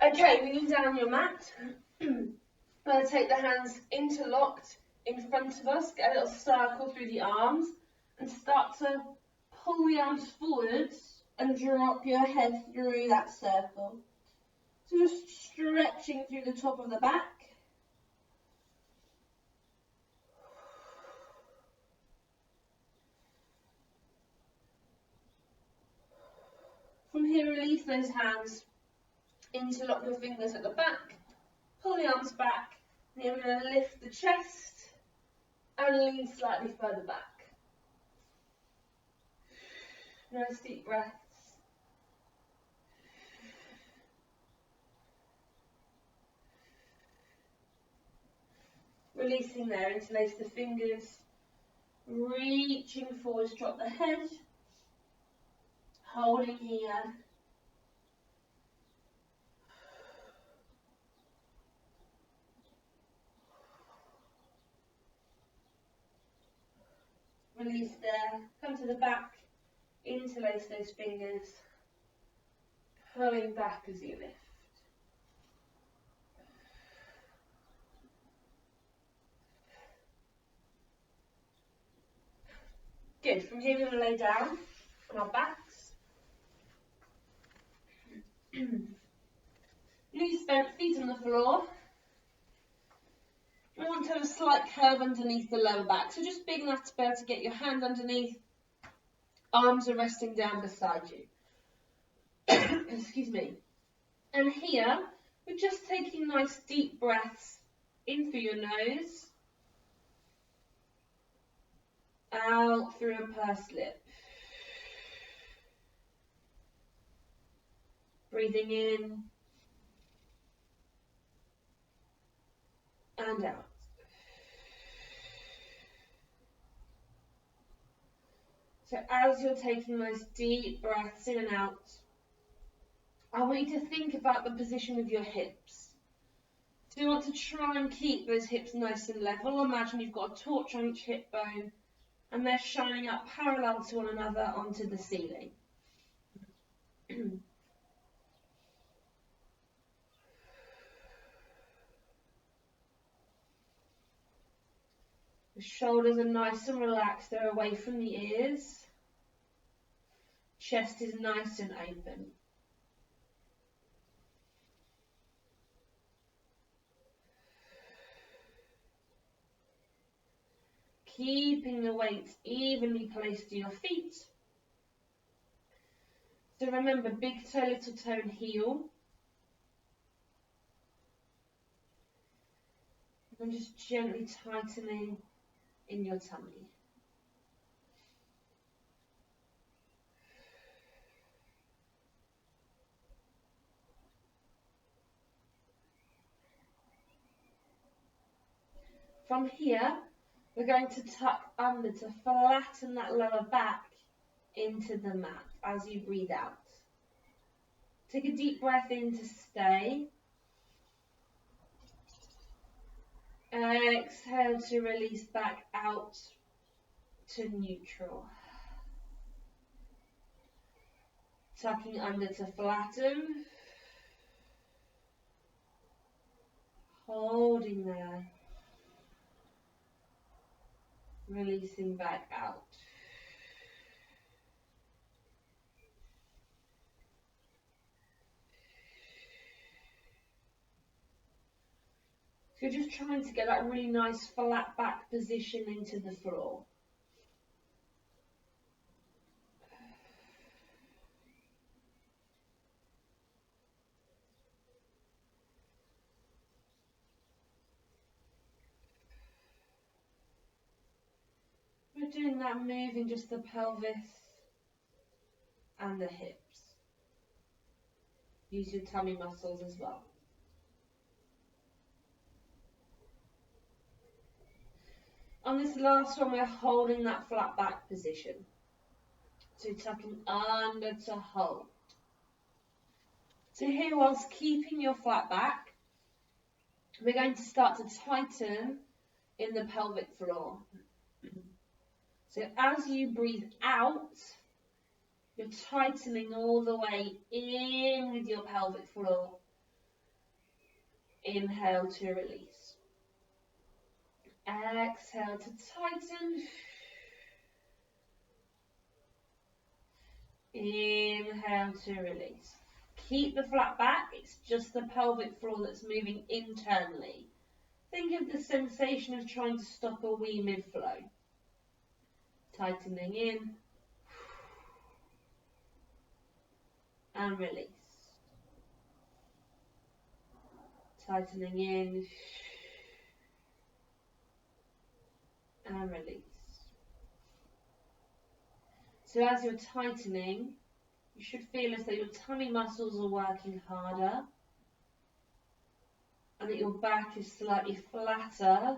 Okay, when you're down on your mat, I'm going to take the hands interlocked in front of us, get a little circle through the arms, and start to pull the arms forwards and drop your head through that circle. So just stretching through the top of the back. From here, release those hands, interlock your fingers at the back, pull the arms back, and you're going to lift the chest and lean slightly further back. Nice deep breaths. Releasing there, interlace the fingers, reaching forwards, drop the head, holding here. Release there, come to the back, interlace those fingers, pulling back as you lift. Good, from here we're going to lay down on our backs. Knees bent, feet on the floor. We want to have a slight curve underneath the lower back, so just big enough to be able to get your hand underneath. Arms are resting down beside you. Excuse me. And here, we're just taking nice deep breaths in through your nose, out through a pursed lip. Breathing in and out. So as you're taking those deep breaths in and out, I want you to think about the position of your hips. So you want to try and keep those hips nice and level. Imagine you've got a torch on each hip bone and they're shining up parallel to one another onto the ceiling. The shoulders are nice and relaxed, they're away from the ears. Chest is nice and open. Keeping the weight evenly placed to your feet. So remember, big toe, little toe and heel. And just gently tightening in your tummy. From here, we're going to tuck under to flatten that lower back into the mat as you breathe out. Take a deep breath in to stay. Exhale to release back out to neutral. Tucking under to flatten. Holding there. Releasing back out. So you're just trying to get that really nice flat back position into the floor. We're doing that moving just the pelvis and the hips. Use your tummy muscles as well. On this last one, we're holding that flat back position. So tucking under to hold. So here, whilst keeping your flat back, we're going to start to tighten in the pelvic floor. So as you breathe out, you're tightening all the way in with your pelvic floor. Inhale to release. Exhale to tighten. Inhale to release. Keep the flat back. It's just the pelvic floor that's moving internally. Think of the sensation of trying to stop a wee mid-flow. Tightening in. And release. Tightening in. And release. So as you're tightening, you should feel as though your tummy muscles are working harder and that your back is slightly flatter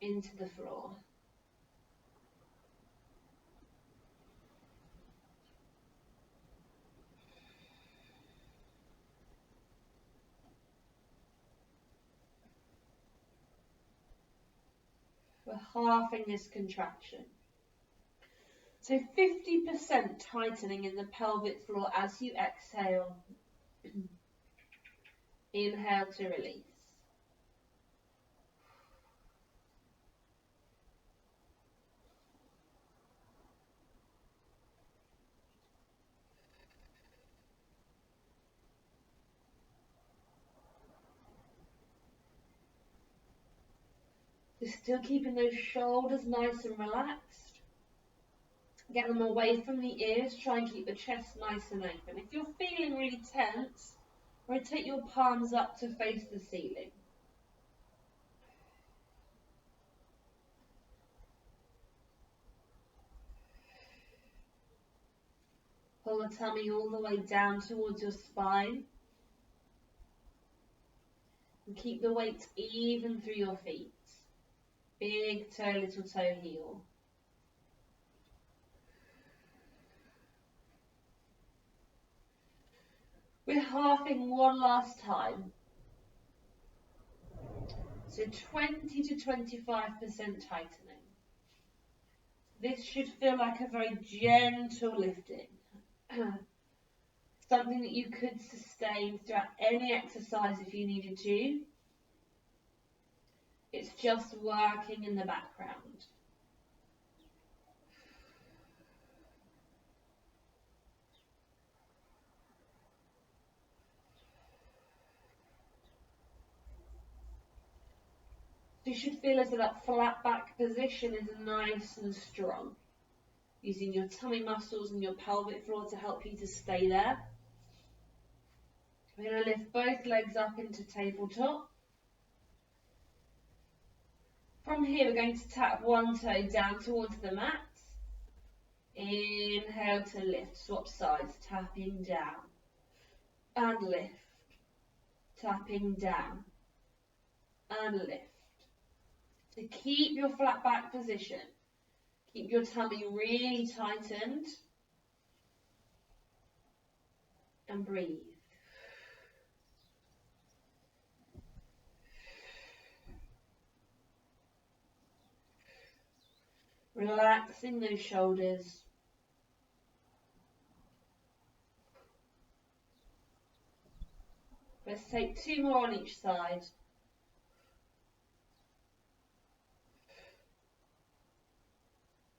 into the floor. We're halving this contraction. So 50% tightening in the pelvic floor as you exhale. Inhale to release. So still keeping those shoulders nice and relaxed. Get them away from the ears. Try and keep the chest nice and open. If you're feeling really tense, rotate your palms up to face the ceiling. Pull the tummy all the way down towards your spine. And keep the weight even through your feet. Big toe, little toe, heel. We're halving one last time. So 20 to 25% tightening. This should feel like a very gentle lifting. Something that you could sustain throughout any exercise if you needed to. It's just working in the background. So you should feel as though that flat back position is nice and strong. Using your tummy muscles and your pelvic floor to help you to stay there. We're going to lift both legs up into tabletop. From here, we're going to tap one toe down towards the mat. Inhale to lift, swap sides, tapping down. And lift, tapping down. And lift. So keep your flat back position. Keep your tummy really tightened. And breathe. Relaxing those shoulders. Let's take 2 more on each side.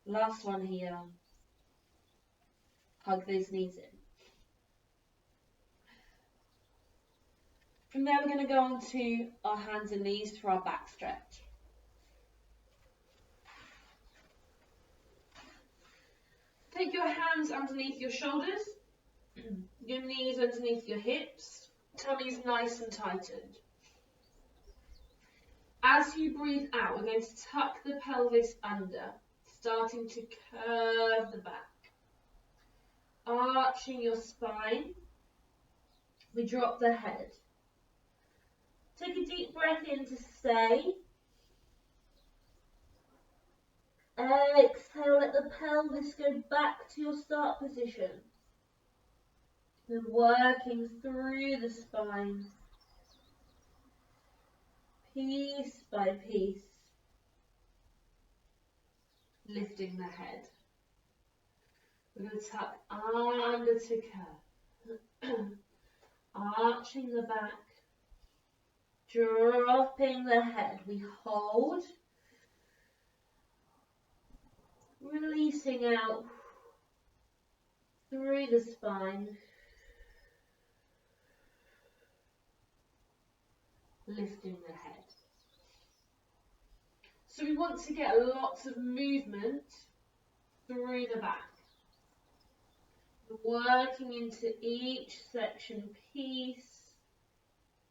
Last one here. Hug those knees in. From there, we're going to go on to our hands and knees for our back stretch. Take your hands underneath your shoulders, your knees underneath your hips, tummy's nice and tightened. As you breathe out, we're going to tuck the pelvis under, starting to curve the back. Arching your spine, we drop the head. Take a deep breath in to stay. Exhale, let the pelvis go back to your start position. Then working through the spine, piece by piece, lifting the head. We're going to tuck under to curve, arching the back, Dropping the head, we hold, releasing out through the spine, lifting the head. So we want to get lots of movement through the back. Working into each section piece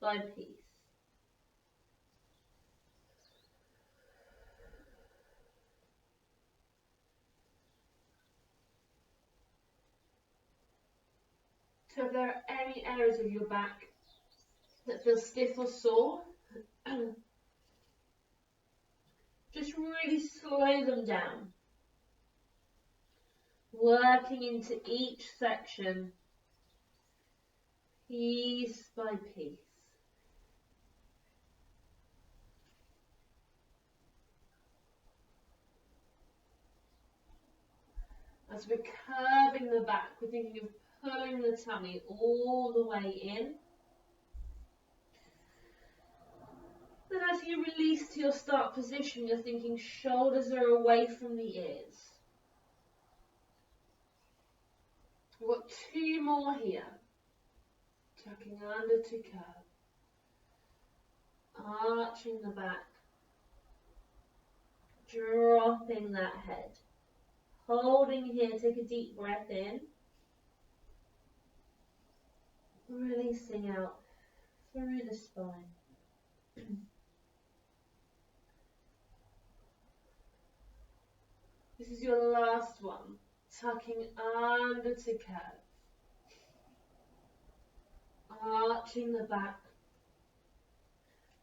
by piece. So if there are any areas of your back that feel stiff or sore, just really slow them down. Working into each section, piece by piece. As we're curving the back, we're thinking of pulling the tummy all the way in. Then as you release to your start position, you're thinking shoulders are away from the ears. We've got 2 more here. Tucking under to curve. Arching the back. Dropping that head. Holding here, take a deep breath in. Releasing out through the spine. This is your last one. Tucking under to curve. Arching the back.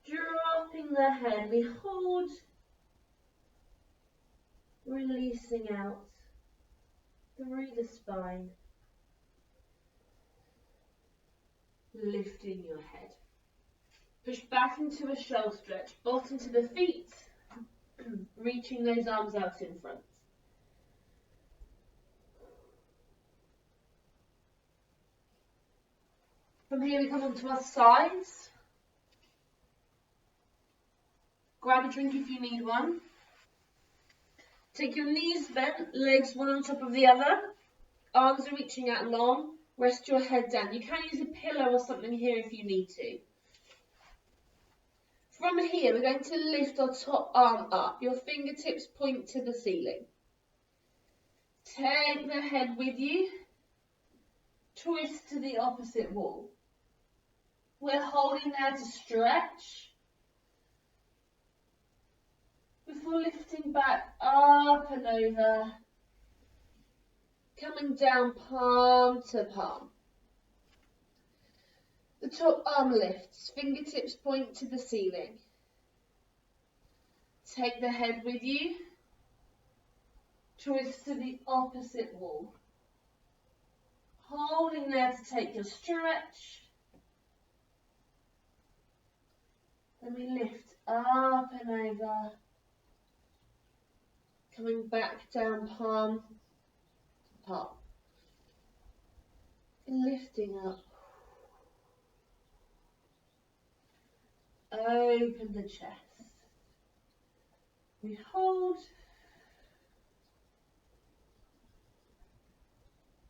Dropping the head. We hold. Releasing out through the spine. Lifting your head. Push back into a shell stretch. Bottom to the feet. Reaching those arms out in front. From here we come onto our sides. Grab a drink if you need one. Take your knees bent, legs one on top of the other. Arms are reaching out long. Rest your head down. You can use a pillow or something here if you need to. From here, we're going to lift our top arm up. Your fingertips point to the ceiling. Take the head with you. Twist to the opposite wall. We're holding there to stretch. Before lifting back up and over. Coming down palm to palm. The top arm lifts, fingertips point to the ceiling. Take the head with you. Twist to the opposite wall. Holding there to take your stretch. Then we lift up and over. Coming back down palm to palm. Lifting up. Open the chest. We hold.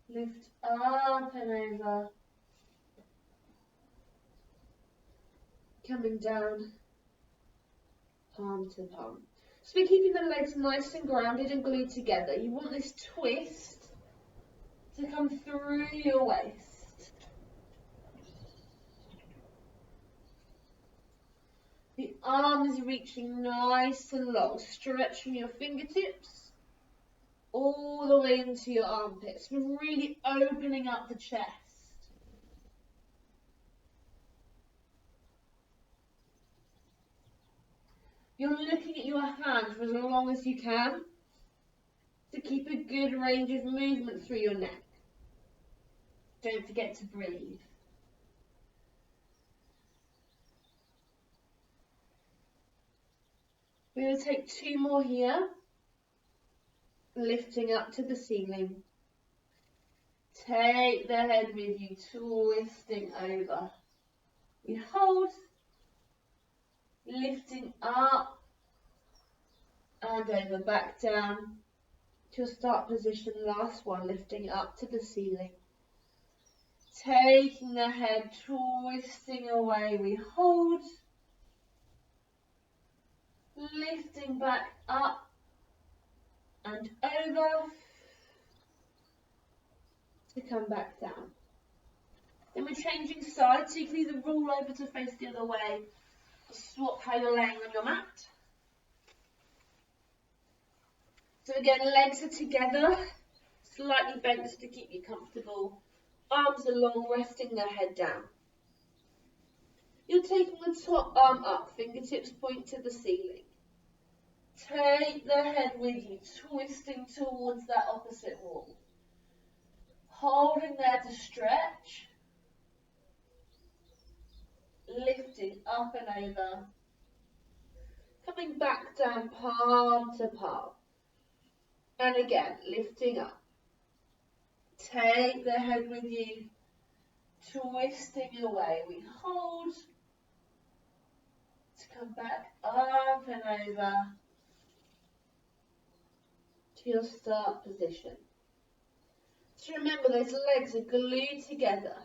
Lift up and over. Coming down, palm to palm. So we're keeping the legs nice and grounded and glued together. You want this twist to come through your waist. The arm is reaching nice and long, stretching your fingertips all the way into your armpits. We're really opening up the chest. You're looking at your hand for as long as you can to keep a good range of movement through your neck. Don't forget to breathe. We're going to take 2 more here, lifting up to the ceiling. Take the head with you, twisting over. We hold, lifting up and over, back down to your start position. Last one, lifting up to the ceiling. Taking the head, twisting away, we hold. Lifting back up and over to come back down. Then we're changing sides, so you can either roll over to face the other way or swap how you're laying on your mat. So again, legs are together, slightly bent just to keep you comfortable. Arms are long, resting their head down. You're taking the top arm up, fingertips point to the ceiling. Take the head with you, twisting towards that opposite wall. Holding there to stretch. Lifting up and over. Coming back down, palm to palm. And again, lifting up. Take the head with you, twisting away. We hold to come back up and over to your start position. So remember, those legs are glued together.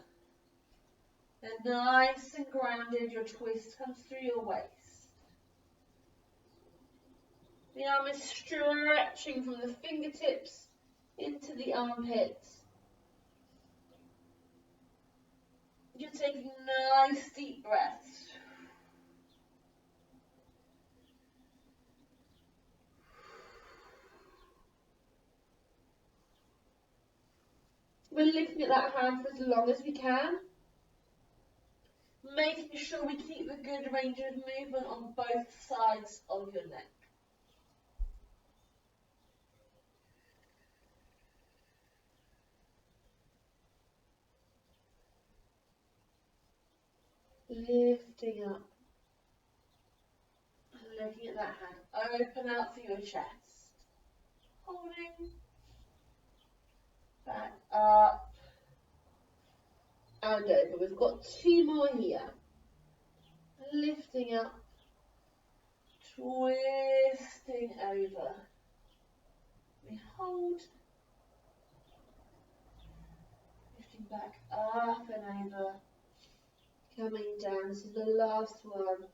They're nice and grounded. Your twist comes through your waist. The arm is stretching from the fingertips into the armpits. You're taking nice deep breaths. We're lifting at that hand for as long as we can, making sure we keep a good range of movement on both sides of your neck. Lifting up, looking at that hand, open out through your chest, holding, back up, and over. We've got two more here, lifting up, twisting over, we hold, lifting back up and over, coming down. This is the last one,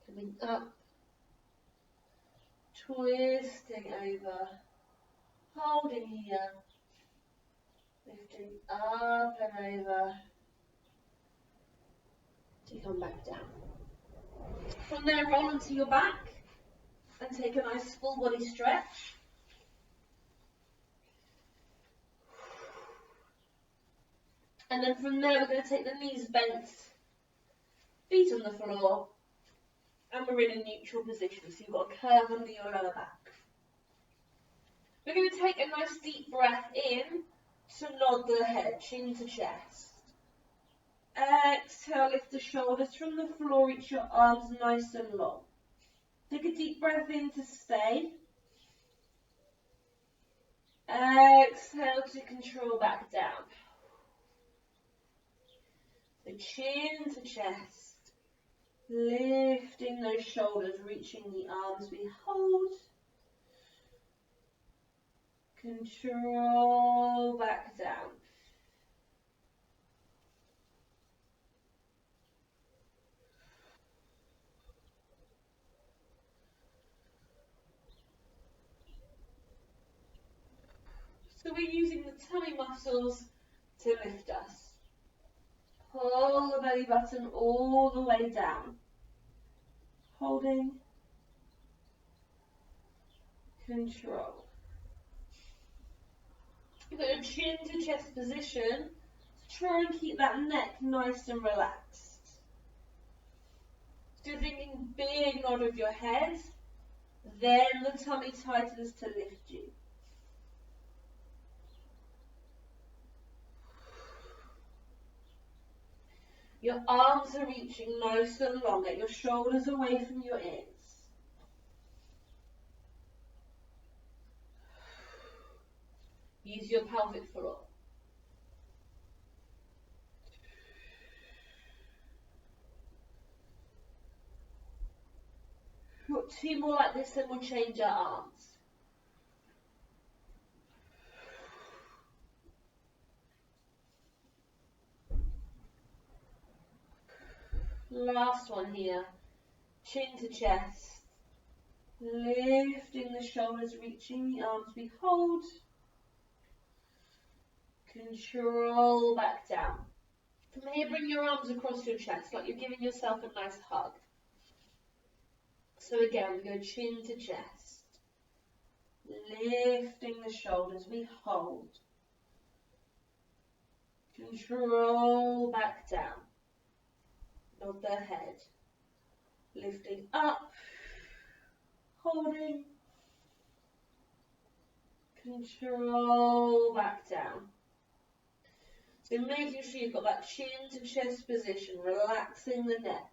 coming up, twisting over, holding here, lifting up and over to come back down. From there, roll onto your back and take a nice full body stretch. And then from there, we're going to take the knees bent, feet on the floor, and we're in a neutral position, so you've got a curve under your lower back. We're going to take a nice deep breath in to nod the head, chin to chest. Exhale, lift the shoulders from the floor, reach your arms nice and long. Take a deep breath in to stay. Exhale to control back down. So chin to chest, lifting those shoulders, reaching the arms, we hold. Control back down. So we're using the tummy muscles to lift us. Pull the belly button all the way down. Holding. Control. You've got your chin to chest position. Try and keep that neck nice and relaxed. Still thinking big nod of your head. Then the tummy tightens to lift you. Your arms are reaching nice and long. Get your shoulders away from your ears. Use your pelvic floor. We've got 2 more like this, then we'll change our arms. Last one here. Chin to chest. Lifting the shoulders, reaching the arms. We hold. Control back down. From here, bring your arms across your chest like you're giving yourself a nice hug. So again, we go chin to chest. Lifting the shoulders, we hold. Control back down. Nod the head. Lifting up. Holding. Control back down. So making sure you've got that chin to chest position, relaxing the neck.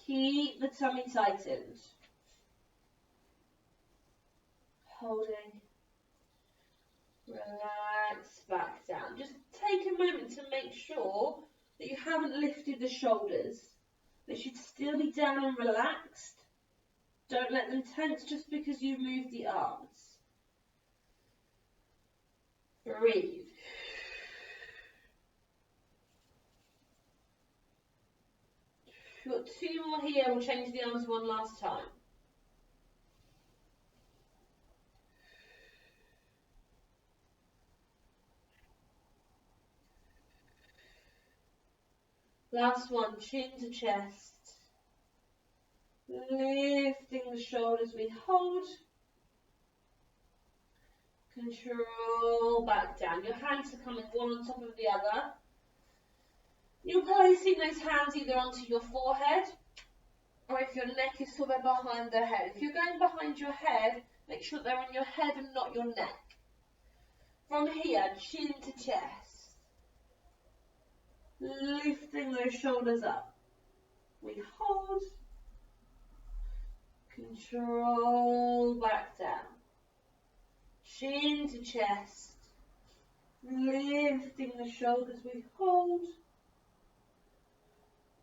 Keep the tummy tightened. Holding. Relax back down. Just take a moment to make sure that you haven't lifted the shoulders. They should still be down and relaxed. Don't let them tense just because you've moved the arms. Breathe. We've got 2 more here. We'll change the arms one last time. Last one, chin to chest. Lifting the shoulders, we hold. Control back down. Your hands are coming one on top of the other. You're placing those hands either onto your forehead or if your neck is somewhere behind the head. If you're going behind your head, make sure they're on your head and not your neck. From here, chin to chest. Lifting those shoulders up. We hold. Control back down. Chin to chest. Lifting the shoulders, we hold.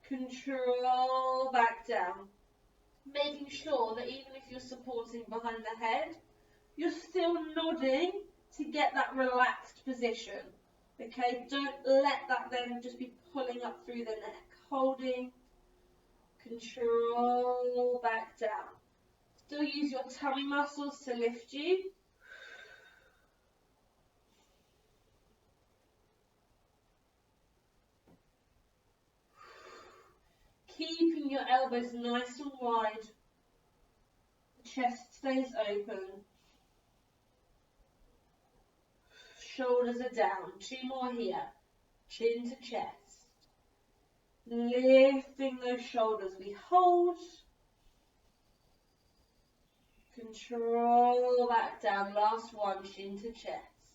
Control back down. Making sure that even if you're supporting behind the head, you're still nodding to get that relaxed position. Okay, don't let that then just be pulling up through the neck. Holding. Control back down. Still use your tummy muscles to lift you. Keeping your elbows nice and wide. Chest stays open. Shoulders are down. 2 more here. Chin to chest. Lifting those shoulders. We hold. Control back down. Last one. Chin to chest.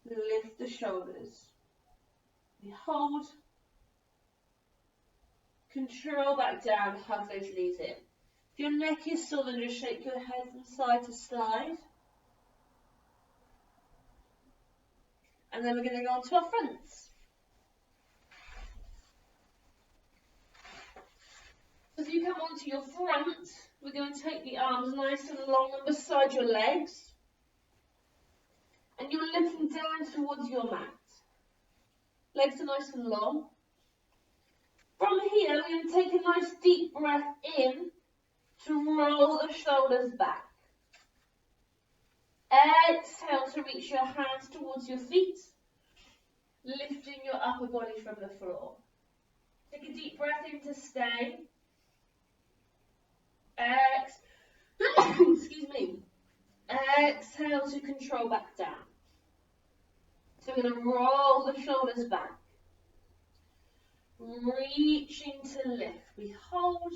Lift the shoulders. We hold. Control back down. Hug those knees in. If your neck is sore, then just shake your head from side to side. And then we're going to go on to our fronts. As you come onto your front, we're going to take the arms nice and long and beside your legs. And you're looking down towards your mat. Legs are nice and long. From here, we're going to take a nice deep breath in to roll the shoulders back. Exhale to reach your hands towards your feet, lifting your upper body from the floor. Take a deep breath in to stay. Excuse me. Exhale to control back down. So we're going to roll the shoulders back. Reaching to lift. We hold.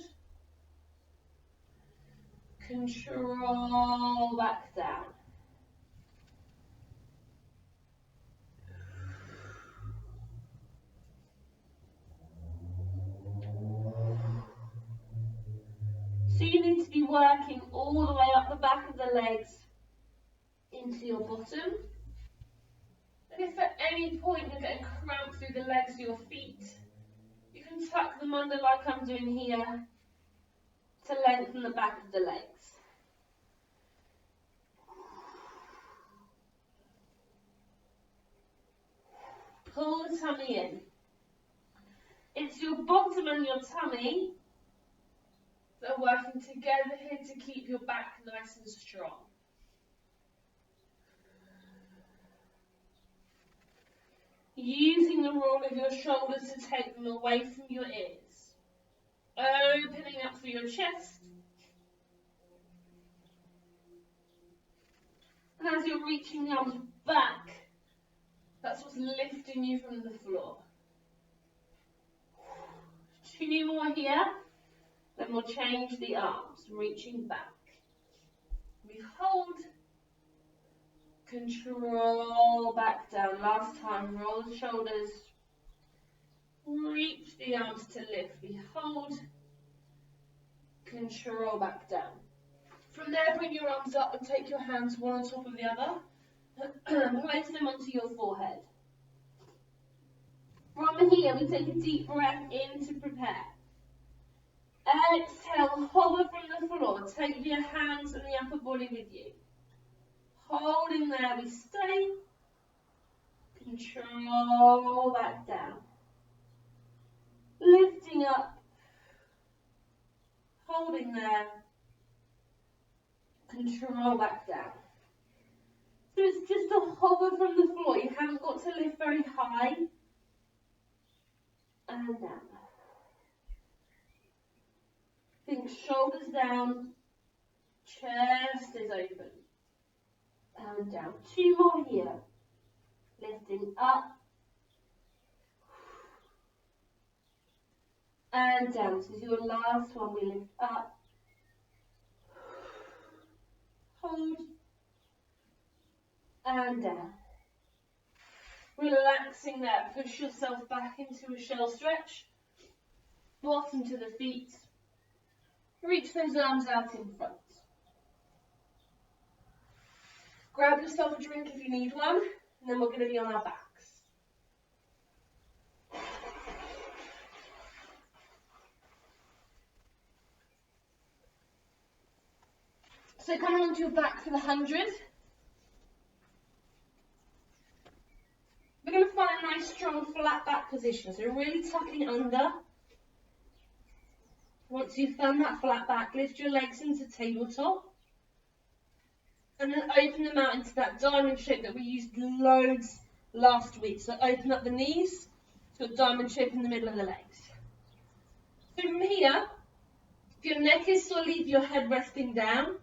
Control back down. So you need to be working all the way up the back of the legs into your bottom. And if at any point you're getting cramped through the legs of your feet, you can tuck them under like I'm doing here to lengthen the back of the legs. Pull the tummy in. It's your bottom and your tummy that are working together here to keep your back nice and strong. Using the roll of your shoulders to take them away from your ears. Opening up through your chest. And as you're reaching the arms back, that's what's lifting you from the floor. 2 more here. Then we'll change the arms, reaching back. We hold. Control back down. Last time, roll the shoulders. Reach the arms to lift. We hold. Control back down. From there, bring your arms up and take your hands one on top of the other. Place them onto your forehead. From here, we take a deep breath in to prepare. Exhale, hover from the floor. Take your hands and the upper body with you. Holding there, we stay. Control back down. Lifting up. Holding there. Control back down. So it's just a hover from the floor. You haven't got to lift very high. And down. Think shoulders down. Chest is open. And down. 2 more here. Lifting up. And down. This is your last one. We lift up. Hold. And down. Relaxing there. Push yourself back into a shell stretch. Bottom to the feet. Reach those arms out in front. Grab yourself a drink if you need one, and then we're going to be on our backs. So coming onto your back for the 100. We're going to find a nice strong flat back position, so really tucking under. Once you've found that flat back, lift your legs into tabletop. And then open them out into that diamond shape that we used loads last week. So open up the knees, so a diamond shape in the middle of the legs. So from here, if your neck is sore, leave your head resting down.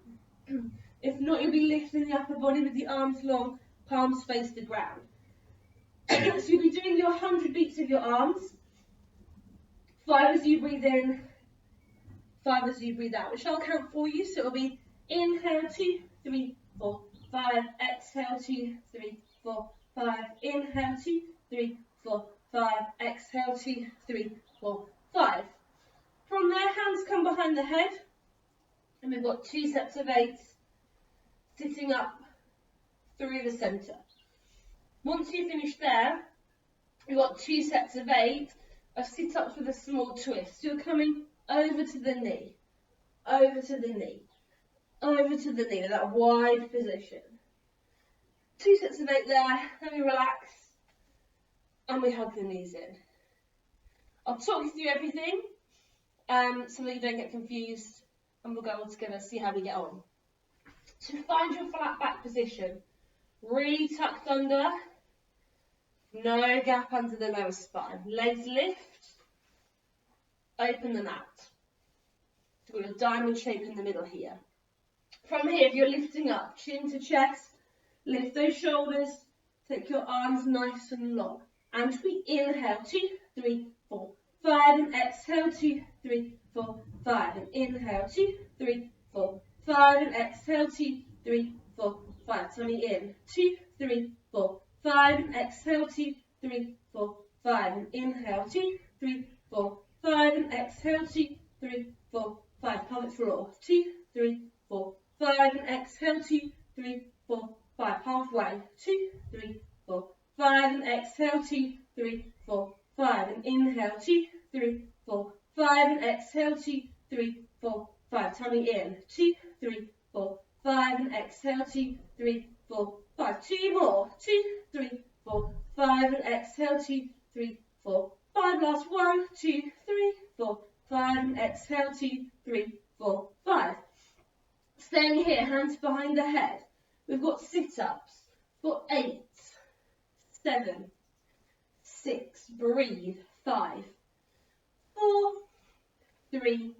If not, you'll be lifting the upper body with the arms long, palms face the ground. So you'll be doing your 100 beats of your arms. 5 as you breathe in, 5 as you breathe out, which I'll count for you. So it'll be inhale 2, 3, 4, 5, exhale 2, 3, 4, 5, inhale 2, 3, 4, 5, exhale 2, 3, 4, 5. From there, hands come behind the head, and we've got 2 sets of 8 sitting up through the centre. Once you finish there, we've got 2 sets of 8 of sit-ups with a small twist. So you're coming over to the knee, over to the knee, over to the knee, that wide position. 2 sets of 8 there, then we relax, and we hug the knees in. I'll talk you through everything, so that you don't get confused, and we'll go all together, see how we get on. So find your flat back position, really tucked under, no gap under the lower spine. Legs lift, open them out. So we've got a diamond shape in the middle here. From here, if you're lifting up, chin to chest, lift those shoulders, take your arms nice and long. And we inhale, 2, 3, 4, 5, and exhale, 2, 3, 4, 5, and inhale, 2, 3, 4, 5, and exhale, 2, 3, 4, 5. Tummy in, 2, 3, 4, 5, and exhale, 2, 3, 4, 5, and inhale, 2, 3, 4, 5, and exhale, 2, 3, 4, 5. Pelvic floor, 2, 3, 4, 5, and exhale, 2, 3, 4, 5. Halfway, 2, 3, 4, 5, and exhale, 2, 3, 4, 5, and inhale, 2, 3, 4, 5, and exhale, 2, 3, 4, 5. Tummy in. 2, 3, 4, 5. And exhale. 2, 3, 4, 5. 2 more. 2, 3, 4, 5. And exhale. 2, 3, 4, 5. Last 1, 2, 3, 4, 5. And exhale. 2, 3, 4, 5. Staying here, hands behind the head. We've got sit-ups for 8, 7, 6. Breathe. 5, 4, 3,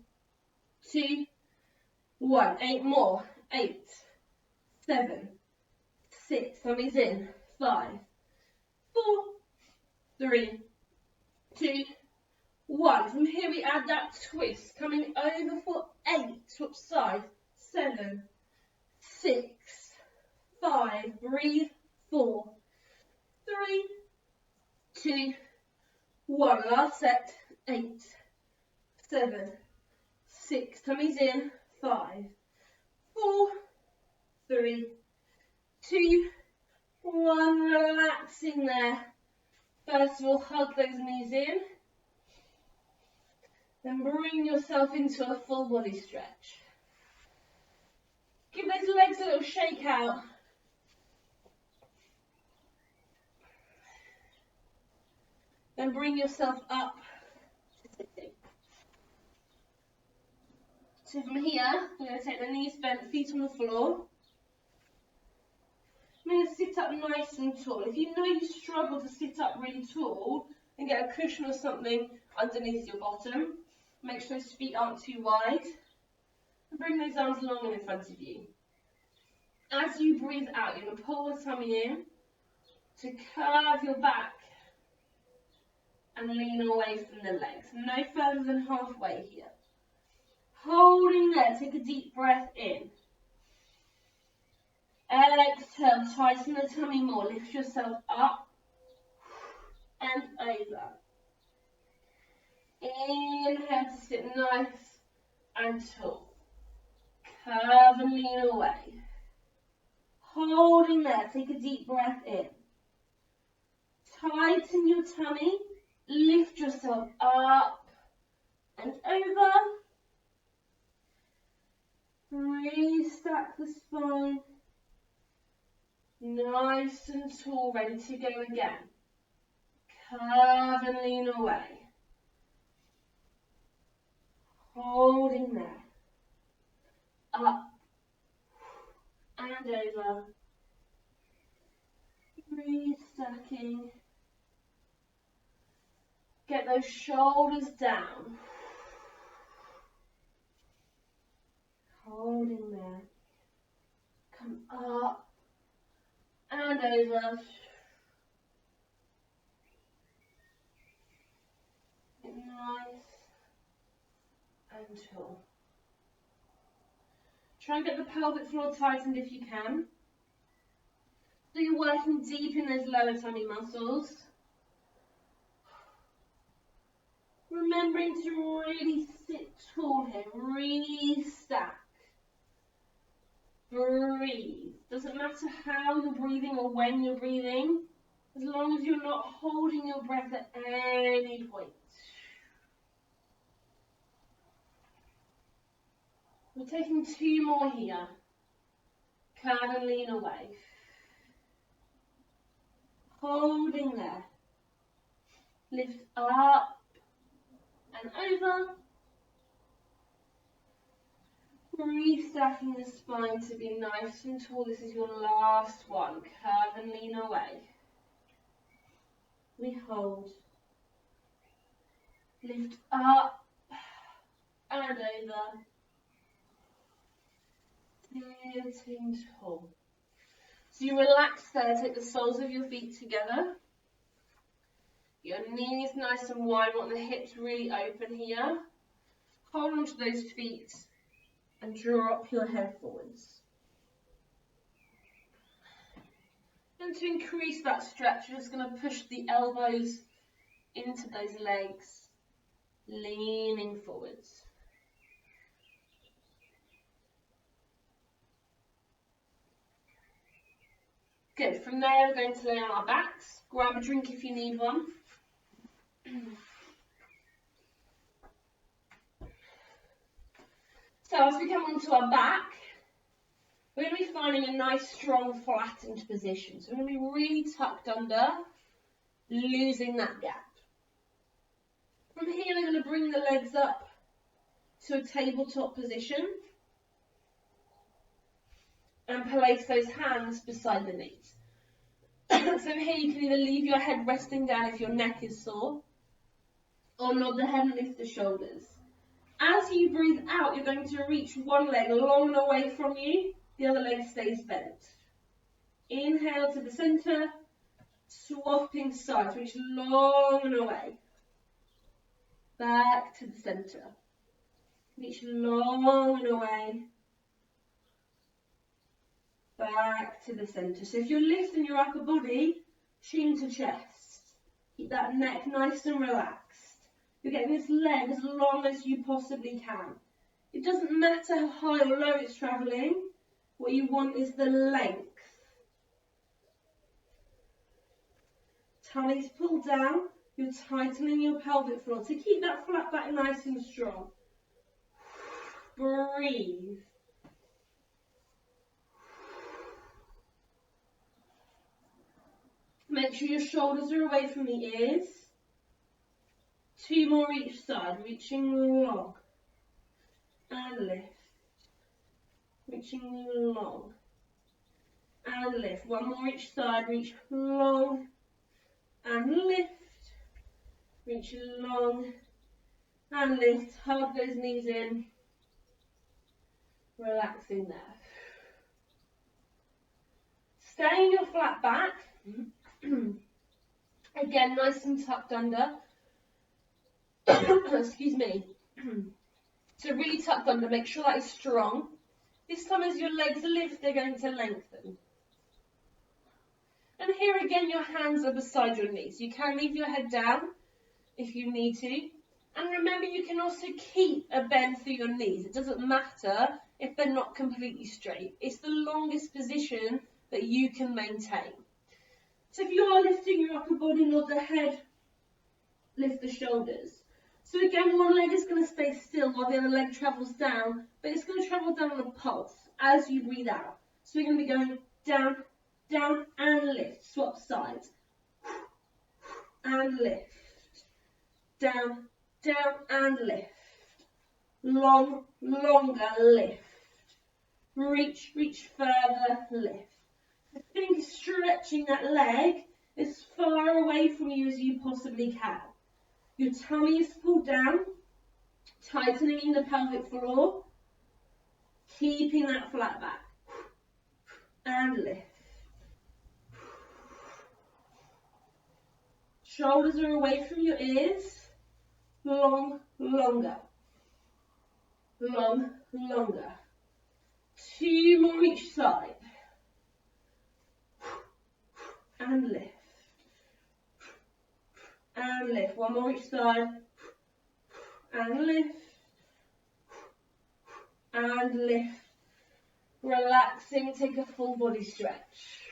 2, 1. 8 more. 8, 7, 6. Tummy's in. 5, 4, 3, 2, 1. From here we add that twist. Coming over for 8. Switch side. 7, 6, 5. Breathe. 4, 3, 2, 1. Last set. 8, 7, 6. Tummy's in. 5, 4, 3, 2, 1. Relaxing there. First of all, hug those knees in. Then bring yourself into a full body stretch. Give those legs a little shake out. Then bring yourself up to sitting. So from here, we're going to take the knees bent, feet on the floor. I'm going to sit up nice and tall. If you know you struggle to sit up really tall, then get a cushion or something underneath your bottom. Make sure those feet aren't too wide. And bring those arms long and in front of you. As you breathe out, you're going to pull the tummy in to curve your back and lean away from the legs. No further than halfway here. Holding there, take a deep breath in. Exhale, tighten the tummy more. Lift yourself up and over. Inhale to sit nice and tall. Curve and lean away. Holding there, take a deep breath in. Tighten your tummy. Lift yourself up and over. Restack the spine. Nice and tall, ready to go again. Curve and lean away. Holding there. Up and over. Restacking. Get those shoulders down. Holding there. Come up and over. Nice and tall. Try and get the pelvic floor tightened if you can. So you're working deep in those lower tummy muscles. Remembering to really sit tall here. Restack. Breathe. Doesn't matter how you're breathing or when you're breathing, as long as you're not holding your breath at any point. We're taking 2 more here. Curve and lean away. Holding there. Lift up and over. Restacking the spine to be nice and tall. This is your last one. Curve and lean away. We hold. Lift up and over. Sitting tall. So you relax there, take the soles of your feet together. Your knees nice and wide, want the hips really open here. Hold on to those feet and draw up your head forwards. And to increase that stretch, you're just going to push the elbows into those legs, leaning forwards. Good. From there, we're going to lay on our backs. Grab a drink if you need one. So, So as we come onto our back, we're going to be finding a nice, strong, flattened position. So we're going to be really tucked under, losing that gap. From here, we're going to bring the legs up to a tabletop position and place those hands beside the knees. So here you can either leave your head resting down if your neck is sore, or nod the head and lift the shoulders. As you breathe out, you're going to reach one leg long and away from you, the other leg stays bent. Inhale to the center, swapping sides, reach long and away. Back to the center. Reach long and away. Back to the center. So if you're lifting your upper body, chin to chest. Keep that neck nice and relaxed. You're getting this leg as long as you possibly can. It doesn't matter how high or low it's traveling. What you want is the length. Tummy's pulled down. You're tightening your pelvic floor. So keep that flat back nice and strong. Breathe. Make sure your shoulders are away from the ears. 2 more each side, reaching long and lift. Reaching long and lift. 1 more each side, reach long and lift. Reach long and lift. Hug those knees in. Relaxing there. Stay in your flat back. Again, nice and tucked under. Excuse me. So really tucked under, make sure that is strong. This time as your legs lift, they're going to lengthen. And here again, your hands are beside your knees. You can leave your head down if you need to. And remember, you can also keep a bend through your knees. It doesn't matter if they're not completely straight. It's the longest position that you can maintain. So if you are lifting your upper body, nod the head, lift the shoulders. So again, one leg is going to stay still while the other leg travels down, but it's going to travel down on a pulse as you breathe out. So we're going to be going down, down and lift. Swap sides. And lift. Down, down and lift. Long, longer lift. Reach, reach further, lift. Think stretching that leg as far away from you as you possibly can. Your tummy is pulled down, tightening the pelvic floor, keeping that flat back. And lift. Shoulders are away from your ears. Long, longer. Long, longer. 2 more each side. And lift. And lift. 1 more each side. And lift. And lift. Relaxing, take a full body stretch.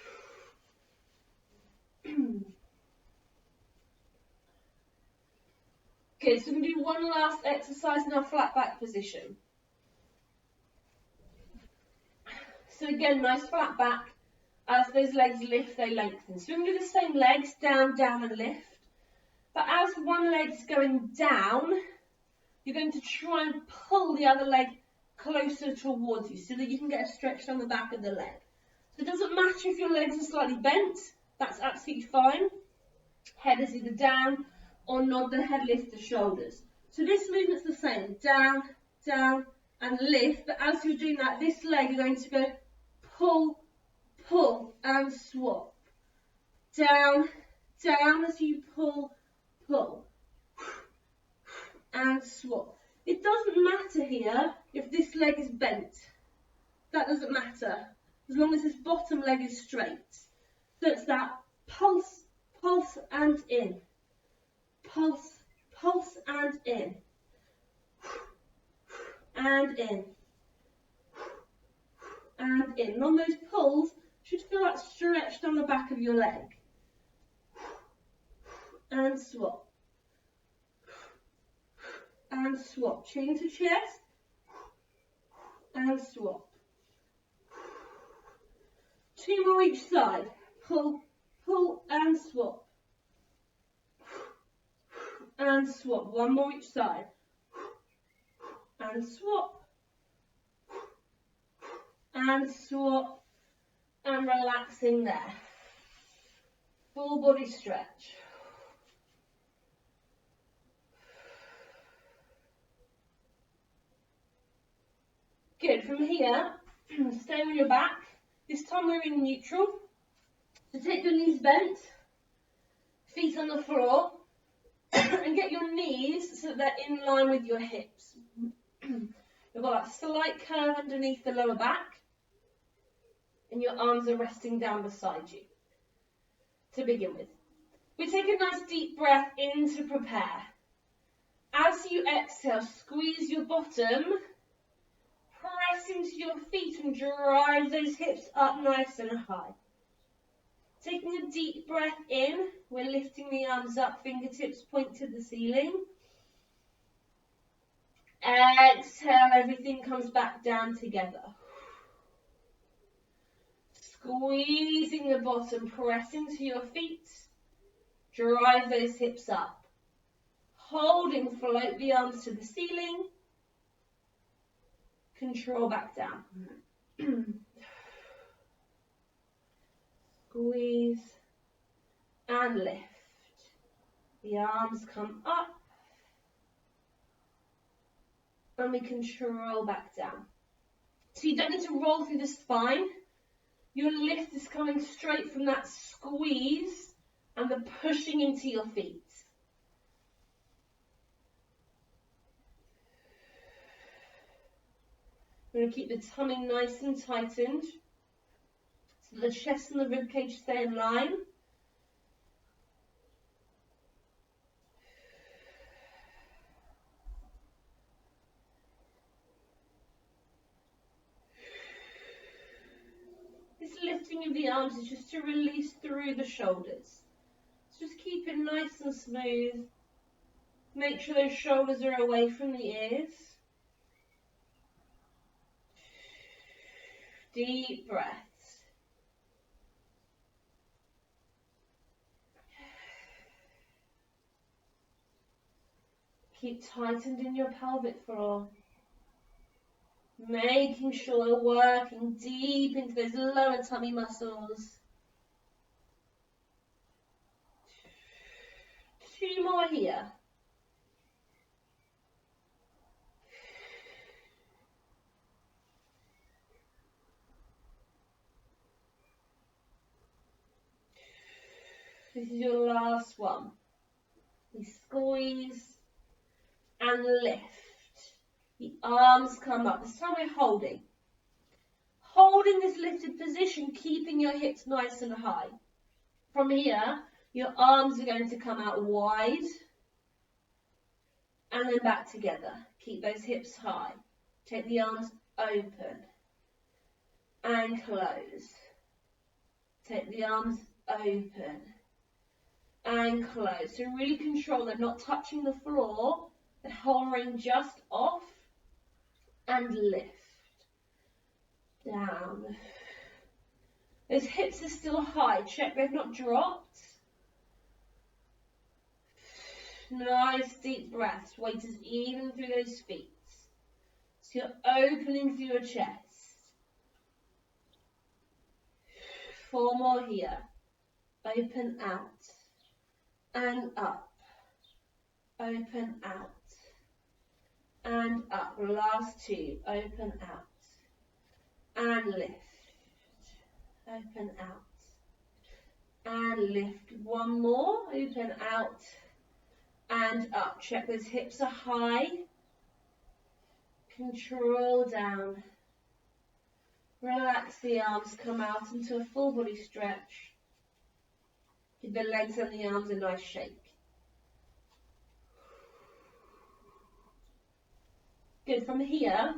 Good, so we're going to do one last exercise in our flat back position. So again, nice flat back. As those legs lift, they lengthen. So we're going to do the same legs, down, down and lift. But as one leg's going down, you're going to try and pull the other leg closer towards you so that you can get a stretch down the back of the leg. So it doesn't matter if your legs are slightly bent, that's absolutely fine. Head is either down or nod the head, lift the shoulders. So this movement's the same, down, down and lift, but as you're doing that, this leg you're going to go pull, pull and swap. Down, down as you pull, pull and swap. It doesn't matter here if this leg is bent. That doesn't matter, as long as this bottom leg is straight. So it's that pulse, pulse and in. Pulse, pulse and in. And in. And in. And on those pulls, you should feel that stretch down the back of your leg. And swap. And swap. Chin to chest. and swap. 2 more each side. Pull, pull and swap. And swap. 1 more each side. And swap. And swap. And relaxing there. Full body stretch. Good. From here, stay on your back. This time we're in neutral. So take your knees bent, feet on the floor, and get your knees so that they're in line with your hips. You've got that slight curve underneath the lower back, and your arms are resting down beside you. To begin with, we take a nice deep breath in to prepare. As you exhale, squeeze your bottom, press into your feet and drive those hips up nice and high. Taking a deep breath in, we're lifting the arms up, fingertips point to the ceiling. Exhale, everything comes back down together. Squeezing the bottom, pressing to your feet. Drive those hips up. Holding, float the arms to the ceiling. Control back down. Squeeze and lift. The arms come up. And we control back down. So you don't need to roll through the spine. Your lift is coming straight from that squeeze and the pushing into your feet. We're going to keep the tummy nice and tightened so the chest and the ribcage stay in line. This lifting of the arms is just to release through the shoulders. So just keep it nice and smooth. Make sure those shoulders are away from the ears. Deep breaths. Keep tightened in your pelvic floor. Making sure we're working deep into those lower tummy muscles. 2 more here. This is your last one. We squeeze and lift. The arms come up. This time we're holding. Holding this lifted position, keeping your hips nice and high. From here, your arms are going to come out wide and then back together. Keep those hips high. Take the arms open and close. Take the arms open and close. So really control, they're not touching the floor, they're hovering just off, and lift. Down. Those hips are still high, check they've not dropped. Nice deep breaths, weight is even through those feet. So you're opening through your chest. 4 more here. Open out. And up, open out, and up. Last 2, open out, and lift, open out, and lift. 1 more, open out, and up. Check those hips are high, control down. Relax the arms, come out into a full body stretch. Give the legs and the arms a nice shake. Good. From here,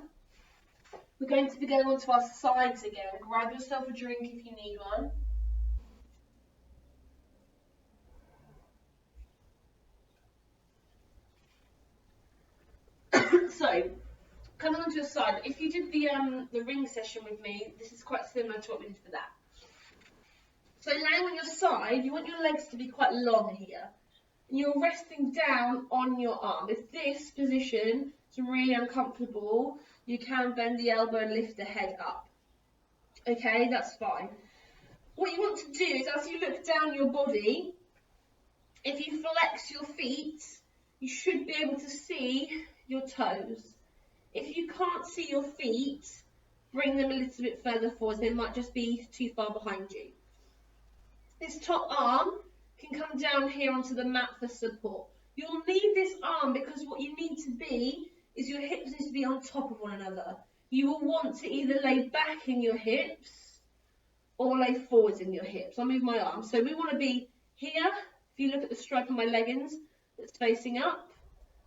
we're going to be going onto our sides again. Grab yourself a drink if you need one. So, Coming onto your side, if you did the ring session with me, this is quite similar to what we did for that. So laying on your side, you want your legs to be quite long here. And you're resting down on your arm. If this position is really uncomfortable, you can bend the elbow and lift the head up. Okay, that's fine. What you want to do is, as you look down your body, if you flex your feet, you should be able to see your toes. If you can't see your feet, bring them a little bit further forward. They might just be too far behind you. This top arm can come down here onto the mat for support. You'll need this arm because what you need to be is your hips need to be on top of one another. You will want to either lay back in your hips or lay forwards in your hips. I'll move my arm. So we want to be here. If you look at the stripe of my leggings, it's facing up.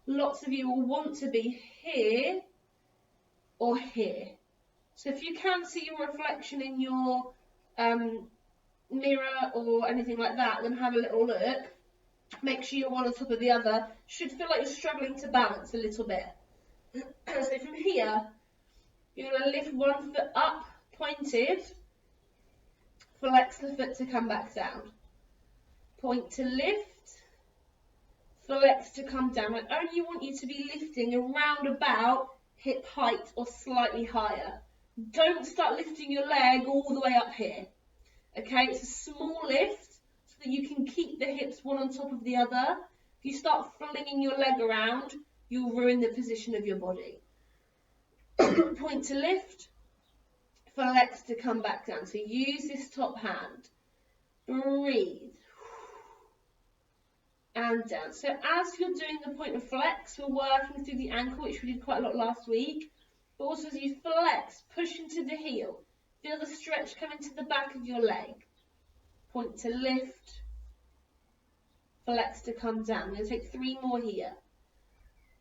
Lots of you will want to be here or here. So if you can see your reflection in your mirror or anything like that, then have a little look. Make sure you're one on top of the other. Should feel like you're struggling to balance a little bit. So from here, you're going to lift one foot up, pointed. Flex the foot to come back down. Point to lift. Flex to come down. I only want you to be lifting around about hip height or slightly higher. Don't start lifting your leg all the way up here. Okay, it's a small lift so that you can keep the hips one on top of the other. If you start flinging your leg around, you'll ruin the position of your body. Point to lift. Flex to come back down. So use this top hand. Breathe. And down. So as you're doing the point of flex, we're working through the ankle, which we did quite a lot last week. But also as you flex, push into the heel. Feel the stretch come into the back of your leg. Point to lift. Flex to come down. I'm going to take 3 more here.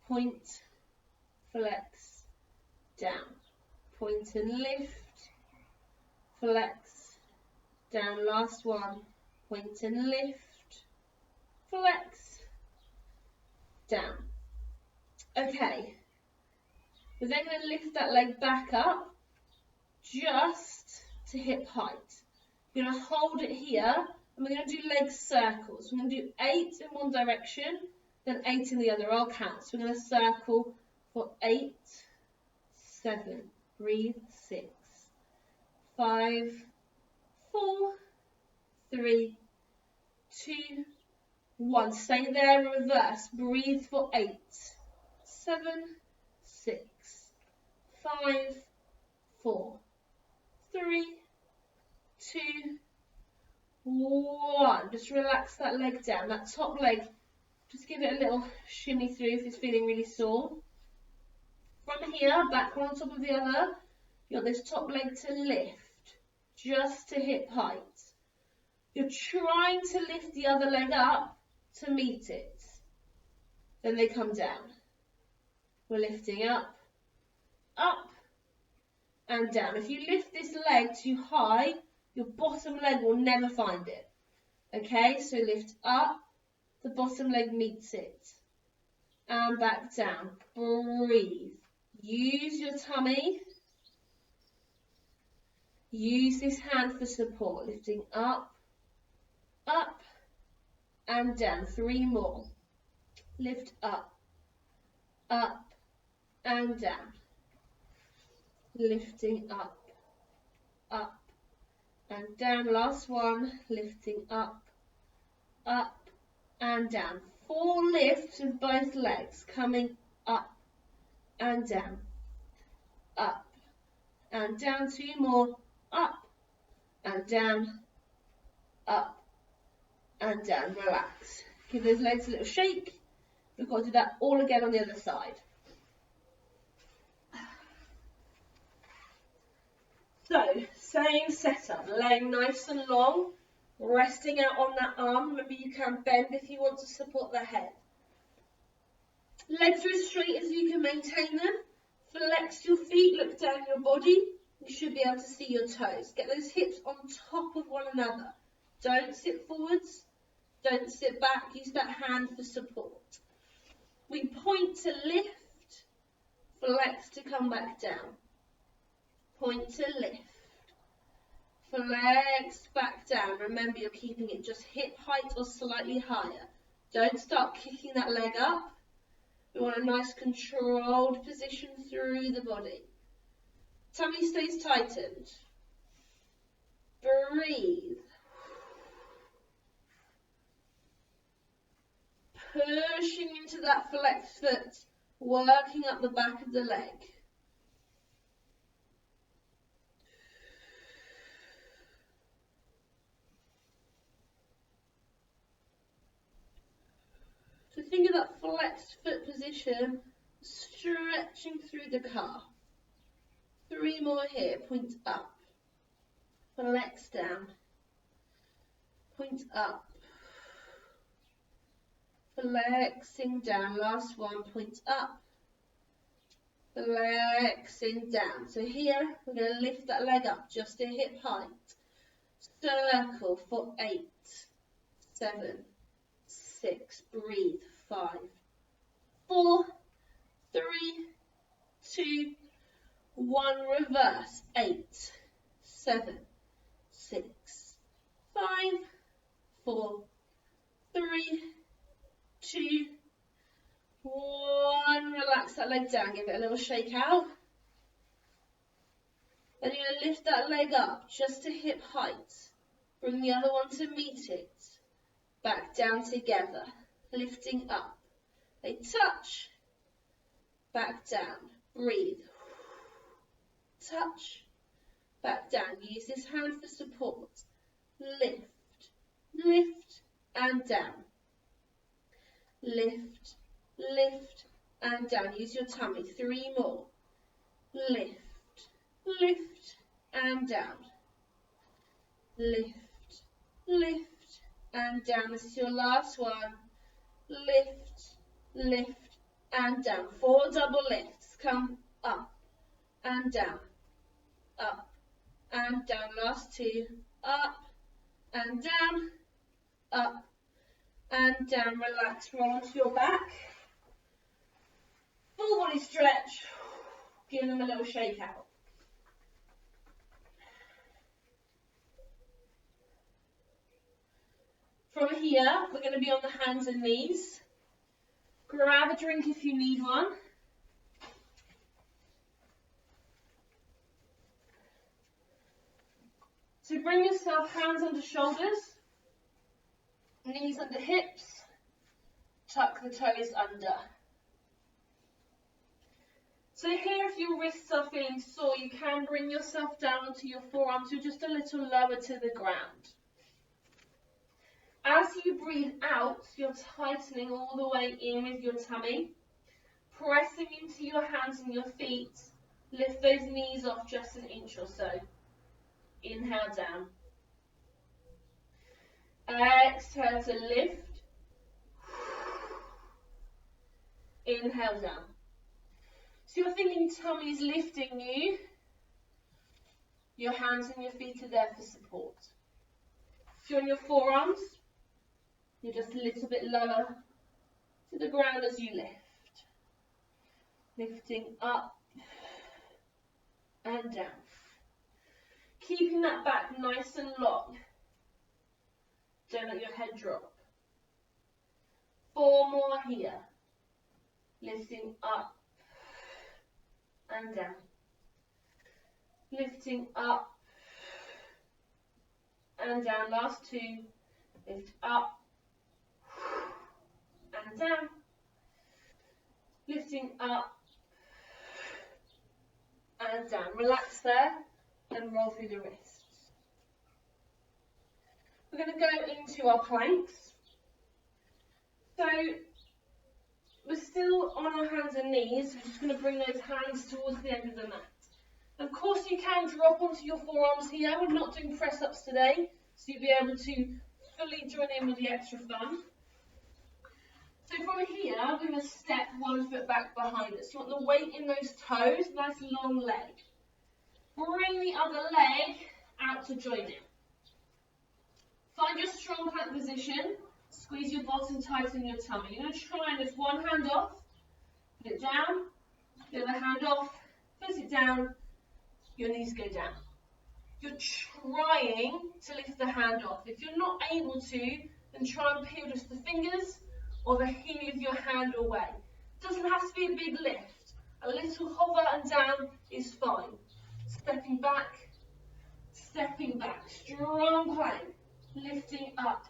Point, flex, down. Point and lift. Flex, down. Last one. Point and lift. Flex, down. Okay. We're then going to lift that leg back up just to hip height. We're going to hold it here and we're going to do leg circles. We're going to do 8 in one direction, then 8 in the other. I'll count. So we're going to circle for 8, 7, breathe, 6, 5, 4, 3, 2, 1. Stay there, reverse. Breathe for 8, 7, 6, 5, 4, 3, 2, 1. Just relax that leg down. That top leg, just give it a little shimmy through if it's feeling really sore. From here, back one on top of the other, you want this top leg to lift, just to hip height. You're trying to lift the other leg up to meet it. Then they come down. We're lifting up, up, and down. If you lift this leg too high, your bottom leg will never find it. Okay, so lift up, the bottom leg meets it. And back down. Breathe. Use your tummy. Use this hand for support. Lifting up, up, and down. 3 more. Lift up, and down. Lifting up, up, and down. Last one. Lifting up, and down. 4 lifts with both legs. Coming up and down. Up and down. 2 more. Up and down. Up and down. Relax. Give those legs a little shake. We've got to do that all again on the other side. So, same setup. Laying nice and long. Resting out on that arm. Remember, you can bend if you want to support the head. Legs are as straight as you can maintain them. Flex your feet. Look down your body. You should be able to see your toes. Get those hips on top of one another. Don't sit forwards. Don't sit back. Use that hand for support. We point to lift. flex to come back down, point to lift, flex back down. Remember, you're keeping it just hip height or slightly higher. Don't start kicking that leg up. We want a nice controlled position through the body. Tummy stays tightened. Breathe. Pushing into that flexed foot, working up the back of the leg. So think of that flexed foot position, stretching through the calf. 3 more here, point up, flex down, point up, flexing down, last one, point up, flexing down. So here, we're going to lift that leg up just to hip height. Circle for 8, 7, 6, breathe, 5, 4, 3, 2, 1, reverse, 8, 7, 6, 5, 4, 3, 2, 1, relax that leg down, give it a little shake out. Then you're going to lift that leg up just to hip height. Bring the other one to meet it. Back down together, lifting up. They touch, back down, breathe. Touch, back down. Use this hand for support. Lift, lift, and down. Lift, lift, and down. Use your tummy. 3 more. Lift, lift, and down. Lift, lift, and down. This is your last one. Lift, lift, and down. 4 double lifts. Come up and down. Up and down. Last 2. Up and down. Up and down. Relax. Roll onto your back. Full body stretch. Give them a little shake out. From here, we're going to be on the hands and knees. Grab a drink if you need one. So bring yourself hands under shoulders, knees under hips, tuck the toes under. So here, if your wrists are feeling sore, you can bring yourself down onto your forearms, so just a little lower to the ground. As you breathe out, you're tightening all the way in with your tummy, pressing into your hands and your feet. Lift those knees off just an inch or so. Inhale down. Exhale to lift. Inhale down. So you're thinking tummy is lifting you. Your hands and your feet are there for support. If you're on your forearms, you're just a little bit lower to the ground as you lift. Lifting up and down. Keeping that back nice and long. Don't let your head drop. 4 more here. Lifting up and down. Lifting up and down. Last 2. Lift up and down. Lifting up and down. Relax there and roll through the wrists. We're going to go into our planks. So we're still on our hands and knees. We're just going to bring those hands towards the end of the mat. Of course, you can drop onto your forearms here. We're not doing press-ups today, so you'll be able to fully join in with the extra fun. So from here, we're going to step 1 foot back behind us. You want the weight in those toes, nice long leg. Bring the other leg out to join in. Find your strong plank position. Squeeze your bottom, tighten your tummy. You're going to try and lift one hand off, put it down, The other hand off, press it down, your knees go down. You're trying to lift the hand off. If you're not able to, then try and peel just the fingers or the heel of your hand away. It doesn't have to be a big lift. A little hover and down is fine. Stepping back, strong plank, lifting up,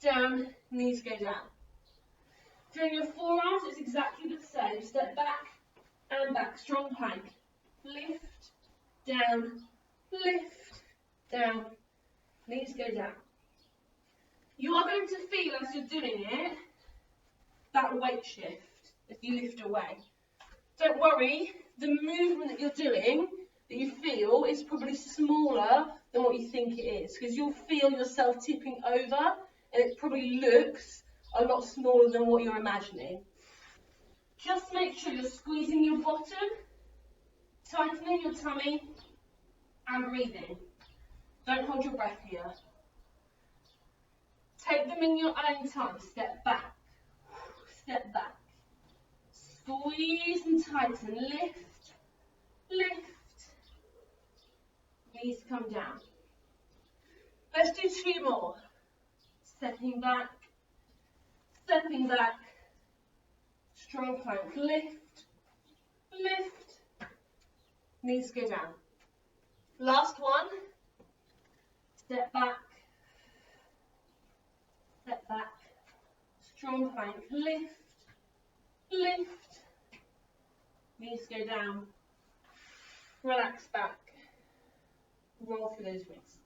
down, knees go down. During your forearms, it's exactly the same. Step back and back, strong plank. Lift, down, knees go down. You are going to feel as you're doing it, that weight shift if you lift away. Don't worry, the movement that you're doing, that you feel, is probably smaller than what you think it is, because you'll feel yourself tipping over, and it probably looks a lot smaller than what you're imagining. Just make sure you're squeezing your bottom, tightening your tummy, and breathing. Don't hold your breath here. Take them in your own time. Step back. Squeeze and tighten. Lift. Knees come down. Let's do 2 more. Stepping back. Strong plank. Lift. Knees go down. Last one. Step back. Strong plank. Lift. Knees go down. Relax back. Roll through those wrists.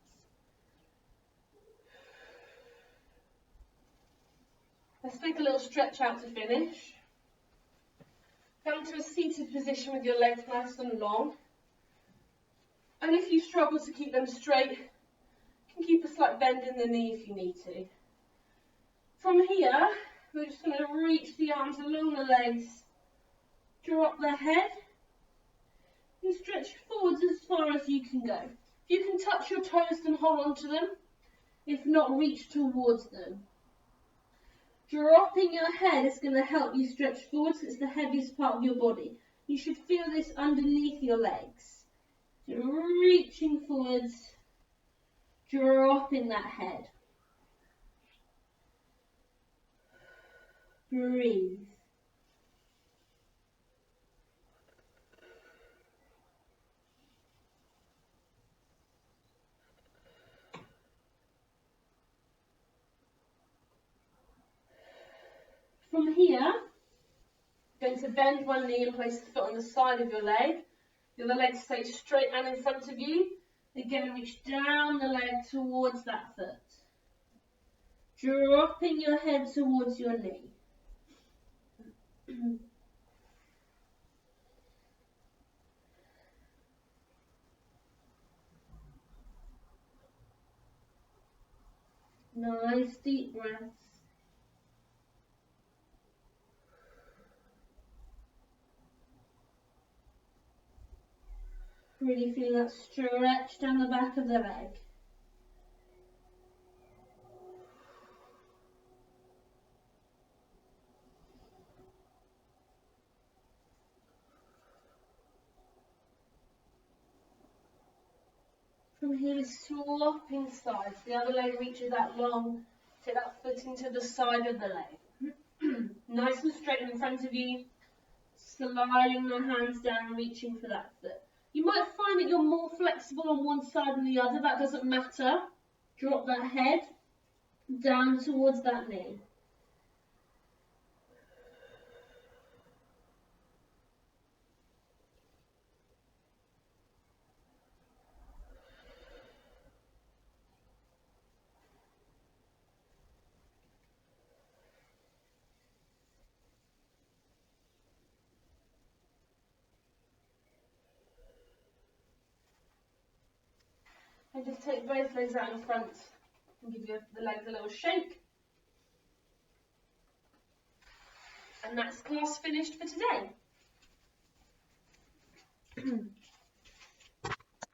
Let's take a little stretch out to finish. Come to a seated position with your legs nice and long. And if you struggle to keep them straight, you can keep a slight bend in the knee if you need to. From here, we're just going to reach the arms along the legs, drop the head, and stretch forwards as far as you can go. If you can touch your toes, then hold on to them. If not, reach towards them. Dropping your head is going to help you stretch forwards. It's the heaviest part of your body. You should feel this underneath your legs. So reaching forwards, dropping that head. Breathe. From here, going to bend one knee and place the foot on the side of your leg. The other leg stays straight and in front of you. Again, reach down the leg towards that foot. Dropping your head towards your knee. Nice deep breaths. Really feel that stretch down the back of the leg. From here, swapping sides. The other leg reaches out long. Take that foot into the side of the leg. Nice and straight in front of you. Sliding the hands down, reaching for that foot. You might find that you're more flexible on one side than the other. That doesn't matter. Drop that head down towards that knee. And just take both legs out in front and give the legs a little shake. And that's class finished for today.